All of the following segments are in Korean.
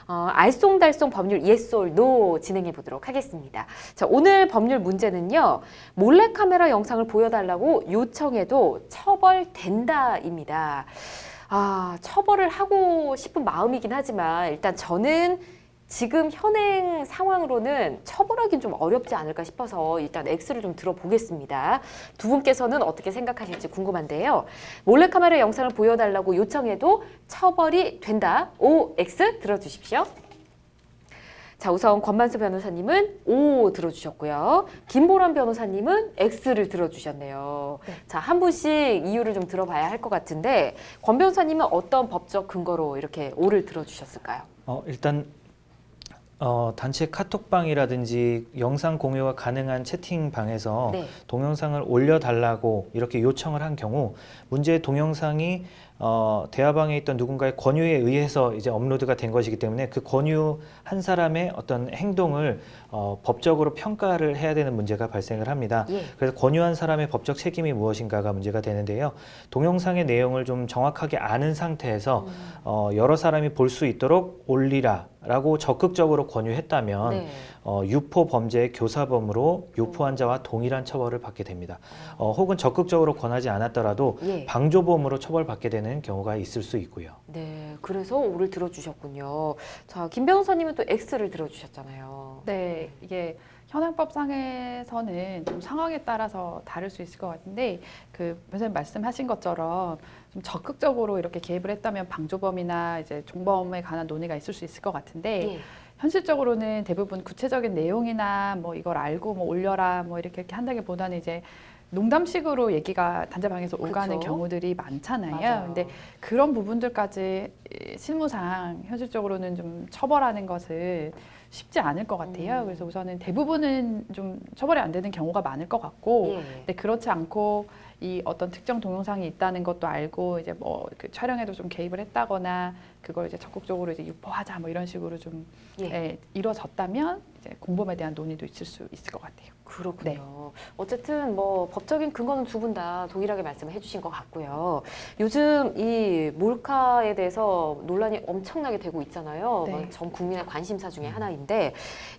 알쏭달쏭 법률 yes or no 진행해 보도록 하겠습니다. 자, 오늘 법률 문제는요. 몰래카메라 영상을 보여달라고 요청해도 처벌된다입니다. 처벌을 하고 싶은 마음이긴 하지만 일단 저는 지금 현행 상황으로는 처벌하기는 좀 어렵지 않을까 싶어서 일단 X를 좀 들어보겠습니다. 두 분께서는 어떻게 생각하실지 궁금한데요. 몰래카메라 영상을 보여달라고 요청해도 처벌이 된다. O, X 들어주십시오. 자, 우선 권만수 변호사님은 O 들어주셨고요. 김보람 변호사님은 X를 들어주셨네요. 네. 자, 한 분씩 이유를 좀 들어봐야 할 것 같은데 권 변호사님은 어떤 법적 근거로 이렇게 O를 들어주셨을까요? 일단 단체 카톡방이라든지 영상 공유가 가능한 채팅방에서 네. 동영상을 올려달라고 이렇게 요청을 한 경우 문제의 동영상이 대화방에 있던 누군가의 권유에 의해서 이제 업로드가 된 것이기 때문에 그 권유한 사람의 어떤 행동을 법적으로 평가를 해야 되는 문제가 발생을 합니다. 예. 그래서 권유한 사람의 법적 책임이 무엇인가가 문제가 되는데요. 동영상의 내용을 좀 정확하게 아는 상태에서 여러 사람이 볼 수 있도록 올리라 라고 적극적으로 권유했다면 네. 유포 범죄의 교사범으로 유포한 자와 동일한 처벌을 받게 됩니다. 혹은 적극적으로 권하지 않았더라도 예. 방조범으로 처벌받게 되는 경우가 있을 수 있고요. 네, 그래서 O를 들어주셨군요. 자, 김 변호사님은 또 X를 들어주셨잖아요. 네, 이게 현행법상에서는 좀 상황에 따라서 다를 수 있을 것 같은데 그 변호사님 말씀하신 것처럼 좀 적극적으로 이렇게 개입을 했다면 방조범이나 이제 종범에 관한 논의가 있을 수 있을 것 같은데 예. 현실적으로는 대부분 구체적인 내용이나 뭐 이걸 알고 뭐 올려라 뭐 이렇게 한다기보다는 이제 농담식으로 얘기가 단체방에서 오가는 그쵸. 경우들이 많잖아요. 맞아요. 근데 그런 부분들까지 실무상 현실적으로는 좀 처벌하는 것은 쉽지 않을 것 같아요. 그래서 우선은 대부분은 좀 처벌이 안 되는 경우가 많을 것 같고, 예. 근데 그렇지 않고 이 어떤 특정 동영상이 있다는 것도 알고 이제 뭐 그 촬영에도 좀 개입을 했다거나 그걸 이제 적극적으로 이제 유포하자 뭐 이런 식으로 좀 이루어졌다면 이제 공범에 대한 논의도 있을 수 있을 것 같아요. 그렇군요. 네. 어쨌든 뭐 법적인 근거는 두 분 다 동일하게 말씀을 해주신 것 같고요. 요즘 이 몰카에 대해서 논란이 엄청나게 되고 있잖아요. 네. 전 국민의 관심사 중에 하나인데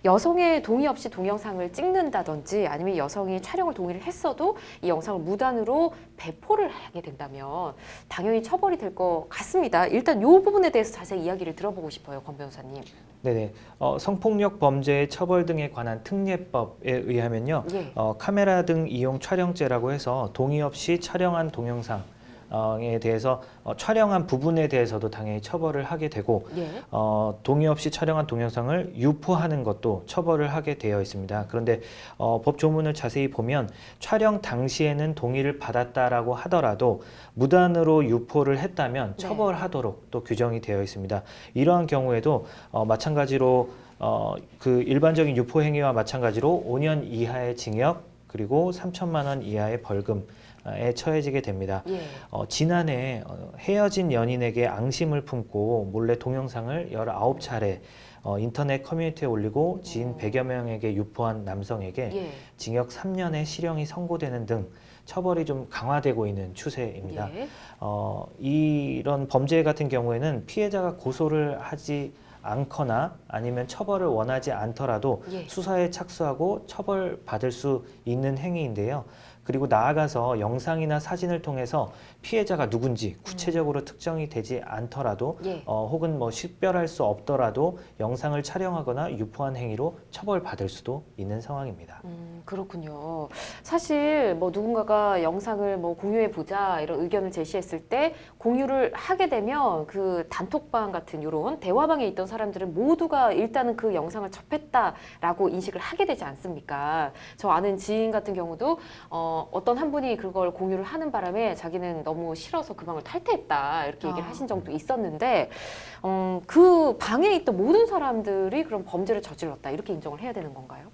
여성의 동의 없이 동영상을 찍는다든지 아니면 여성이 촬영을 동의를 했어도 이 영상을 무단으로 배포를 하게 된다면 당연히 처벌이 될 것 같습니다. 일단 이 부분에 대해서 자세히 이야기를 들어보고 싶어요, 권 변호사님. 네네. 성폭력 범죄의 처벌 등에 관한 특례법에 의하면요. 예. 카메라 등 이용 촬영죄라고 해서 동의 없이 촬영한 동영상에 대해서 촬영한 부분에 대해서도 당연히 처벌을 하게 되고 예. 동의 없이 촬영한 동영상을 유포하는 것도 처벌을 하게 되어 있습니다. 그런데 법 조문을 자세히 보면 촬영 당시에는 동의를 받았다라고 하더라도 무단으로 유포를 했다면 네. 처벌하도록 또 규정이 되어 있습니다. 이러한 경우에도 마찬가지로 그 일반적인 유포 행위와 마찬가지로 5년 이하의 징역 그리고 3천만 원 이하의 벌금에 처해지게 됩니다. 예. 지난해 헤어진 연인에게 앙심을 품고 몰래 동영상을 19차례 인터넷 커뮤니티에 올리고 지인 100여 명에게 유포한 남성에게 예. 징역 3년의 실형이 선고되는 등 처벌이 좀 강화되고 있는 추세입니다. 예. 이런 범죄 같은 경우에는 피해자가 고소를 하지 않거나 아니면 처벌을 원하지 않더라도 예. 수사에 착수하고 처벌받을 수 있는 행위인데요. 그리고 나아가서 영상이나 사진을 통해서 피해자가 누군지 구체적으로 특정이 되지 않더라도 예. 혹은 뭐 식별할 수 없더라도 영상을 촬영하거나 유포한 행위로 처벌받을 수도 있는 상황입니다. 그렇군요. 사실 뭐 누군가가 영상을 뭐 공유해 보자 이런 의견을 제시했을 때 공유를 하게 되면 그 단톡방 같은 이런 대화방에 있던 사람들은 모두가 일단은 그 영상을 접했다라고 인식을 하게 되지 않습니까? 저 아는 지인 같은 경우도 어떤 한 분이 그걸 공유를 하는 바람에 자기는 너무 싫어서 그 방을 탈퇴했다 이렇게 얘기를 하신 적도 있었는데 그 방에 있던 모든 사람들이 그런 범죄를 저질렀다 이렇게 인정을 해야 되는 건가요?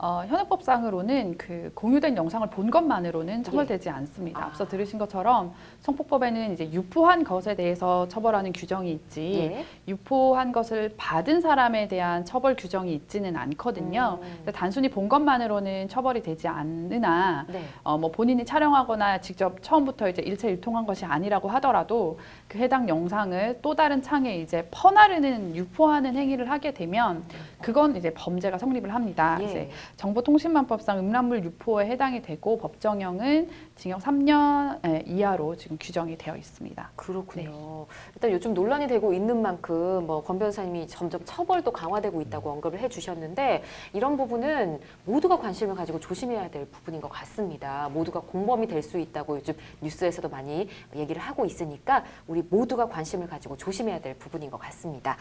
현행법상으로는 그 공유된 영상을 본 것만으로는 처벌되지 않습니다. 앞서 들으신 것처럼 성폭법에는 이제 유포한 것에 대해서 처벌하는 규정이 있지 예. 유포한 것을 받은 사람에 대한 처벌 규정이 있지는 않거든요. 그래서 단순히 본 것만으로는 처벌이 되지 않으나 네. 뭐 본인이 촬영하거나 직접 처음부터 이제 일체 유통한 것이 아니라고 하더라도 그 해당 영상을 또 다른 창에 이제 퍼나르는 유포하는 행위를 하게 되면 그건 이제 범죄가 성립을 합니다. 예. 이제 정보통신망법상 음란물 유포에 해당이 되고 법정형은 징역 3년 이하로 지금 규정이 되어 있습니다. 그렇군요. 일단 요즘 논란이 되고 있는 만큼 뭐 권 변호사님이 점점 처벌도 강화되고 있다고 언급을 해주셨는데 이런 부분은 모두가 관심을 가지고 조심해야 될 부분인 것 같습니다. 모두가 공범이 될 수 있다고 요즘 뉴스에서도 많이 얘기를 하고 있으니까 우리 모두가 관심을 가지고 조심해야 될 부분인 것 같습니다.